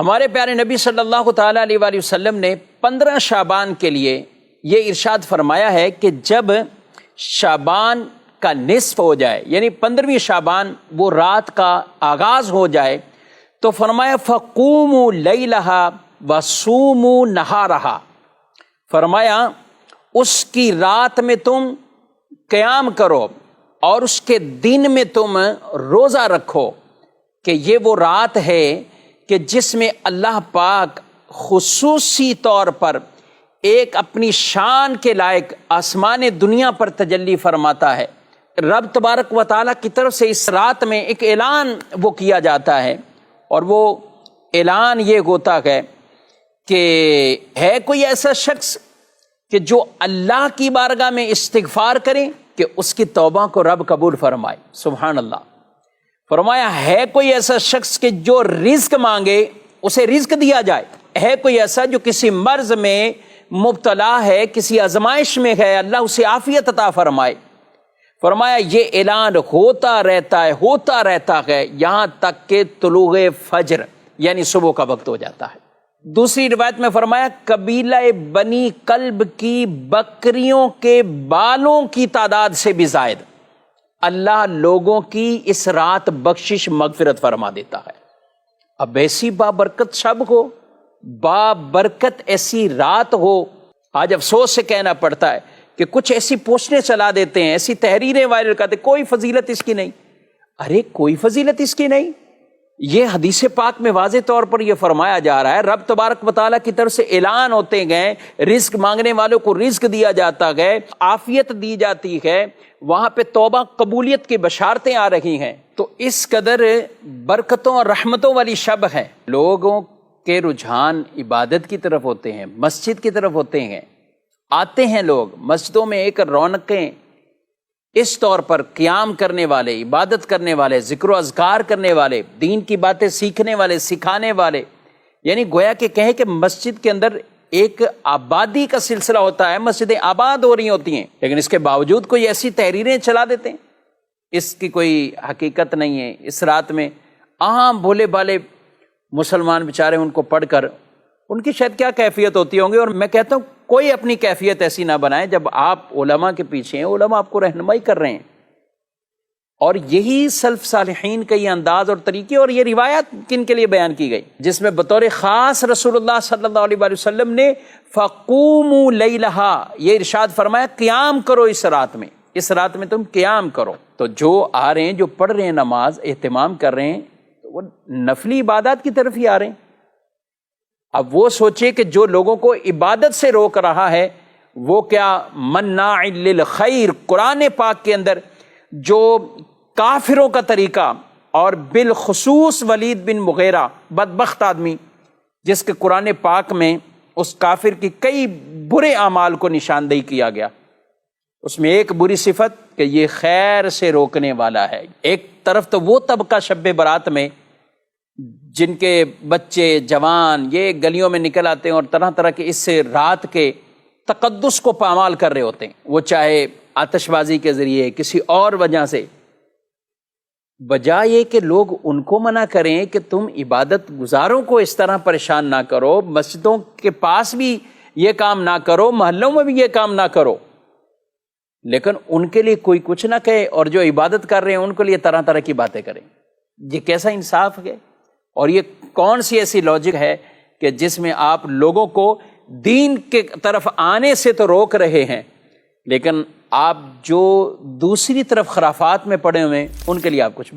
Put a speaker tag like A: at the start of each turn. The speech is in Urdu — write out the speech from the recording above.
A: ہمارے پیارے نبی صلی اللہ تعالیٰ علیہ وآلہ وسلم نے 15 شعبان کے لیے یہ ارشاد فرمایا ہے کہ جب شعبان کا نصف ہو جائے، یعنی 15ویں شعبان وہ رات کا آغاز ہو جائے، تو فرمایا فَقُومُوا لَيْلَهَا وَصُومُوا نَهَارَهَا، فرمایا اس کی رات میں تم قیام کرو اور اس کے دن میں تم روزہ رکھو، کہ یہ وہ رات ہے کہ جس میں اللہ پاک خصوصی طور پر ایک اپنی شان کے لائق آسمان دنیا پر تجلی فرماتا ہے۔ رب تبارک و تعالیٰ کی طرف سے اس رات میں ایک اعلان وہ کیا جاتا ہے، اور وہ اعلان یہ ہوتا ہے کہ ہے کوئی ایسا شخص کہ جو اللہ کی بارگاہ میں استغفار کرے کہ اس کی توبہ کو رب قبول فرمائے۔ سبحان اللہ۔ فرمایا ہے کوئی ایسا شخص کہ جو رزق مانگے اسے رزق دیا جائے، ہے کوئی ایسا جو کسی مرض میں مبتلا ہے، کسی آزمائش میں ہے، اللہ اسے عافیت عطا فرمائے۔ فرمایا یہ اعلان ہوتا رہتا ہے یہاں تک کہ طلوع فجر یعنی صبح کا وقت ہو جاتا ہے۔ دوسری روایت میں فرمایا قبیلہ بنی کلب کی بکریوں کے بالوں کی تعداد سے بھی زائد اللہ لوگوں کی اس رات بخشش مغفرت فرما دیتا ہے۔ اب ایسی بابرکت شب ہو، بابرکت ایسی رات ہو، آج افسوس سے کہنا پڑتا ہے کہ کچھ ایسی پوسٹیں چلا دیتے ہیں، ایسی تحریریں وائرل کرتے ہیں، کوئی فضیلت اس کی نہیں۔ ارے کوئی فضیلت اس کی نہیں، یہ حدیث پاک میں واضح طور پر یہ فرمایا جا رہا ہے، رب تبارک و تعالیٰ کی طرف سے اعلان ہوتے گئے، رزق مانگنے والوں کو رزق دیا جاتا ہے، عافیت دی جاتی ہے، وہاں پہ توبہ قبولیت کی بشارتیں آ رہی ہیں۔ تو اس قدر برکتوں اور رحمتوں والی شب ہے، لوگوں کے رجحان عبادت کی طرف ہوتے ہیں، مسجد کی طرف ہوتے ہیں، آتے ہیں لوگ مسجدوں میں، ایک رونقیں اس طور پر قیام کرنے والے، عبادت کرنے والے، ذکر و اذکار کرنے والے، دین کی باتیں سیکھنے والے، سکھانے والے، یعنی گویا کہ کہیں کہ مسجد کے اندر ایک آبادی کا سلسلہ ہوتا ہے، مسجدیں آباد ہو رہی ہوتی ہیں، لیکن اس کے باوجود کوئی ایسی تحریریں چلا دیتے ہیں، اس کی کوئی حقیقت نہیں ہے۔ اس رات میں عام بھولے بھالے مسلمان بیچارے ان کو پڑھ کر ان کی شاید کیا کیفیت ہوتی ہوں گی، اور میں کہتا ہوں کوئی اپنی کیفیت ایسی نہ بنائے جب آپ علماء کے پیچھے ہیں، علماء آپ کو رہنمائی کر رہے ہیں، اور یہی سلف صالحین کا یہ انداز اور طریقے اور یہ روایات کن کے لیے بیان کی گئی، جس میں بطور خاص رسول اللہ صلی اللہ علیہ وآلہ وسلم نے فَقُومُوا لَيْلَهَا یہ ارشاد فرمایا قیام کرو اس رات میں، اس رات میں تم قیام کرو۔ تو جو آ رہے ہیں، جو پڑھ رہے ہیں، نماز اہتمام کر رہے ہیں، تو وہ نفلی عبادات کی طرف ہی آ رہے ہیں۔ اب وہ سوچے کہ جو لوگوں کو عبادت سے روک رہا ہے وہ کیا مناع للخیر، قرآن پاک کے اندر جو کافروں کا طریقہ، اور بالخصوص ولید بن مغیرہ بدبخت آدمی جس کے قرآن پاک میں اس کافر کی کئی برے اعمال کو نشاندہی کیا گیا، اس میں ایک بری صفت کہ یہ خیر سے روکنے والا ہے۔ ایک طرف تو وہ طبقہ شب برات میں جن کے بچے جوان یہ گلیوں میں نکل آتے ہیں اور طرح طرح کے اس رات کے تقدس کو پامال کر رہے ہوتے ہیں، وہ چاہے آتش بازی کے ذریعے کسی اور وجہ سے، بجائے یہ کہ لوگ ان کو منع کریں کہ تم عبادت گزاروں کو اس طرح پریشان نہ کرو، مسجدوں کے پاس بھی یہ کام نہ کرو، محلوں میں بھی یہ کام نہ کرو، لیکن ان کے لیے کوئی کچھ نہ کہے، اور جو عبادت کر رہے ہیں ان کے لیے طرح طرح کی باتیں کریں۔ یہ کیسا انصاف ہے، اور یہ کون سی ایسی لاجک ہے کہ جس میں آپ لوگوں کو دین کے طرف آنے سے تو روک رہے ہیں، لیکن آپ جو دوسری طرف خرافات میں پڑے ہوئے ہیں ان کے لیے آپ کچھ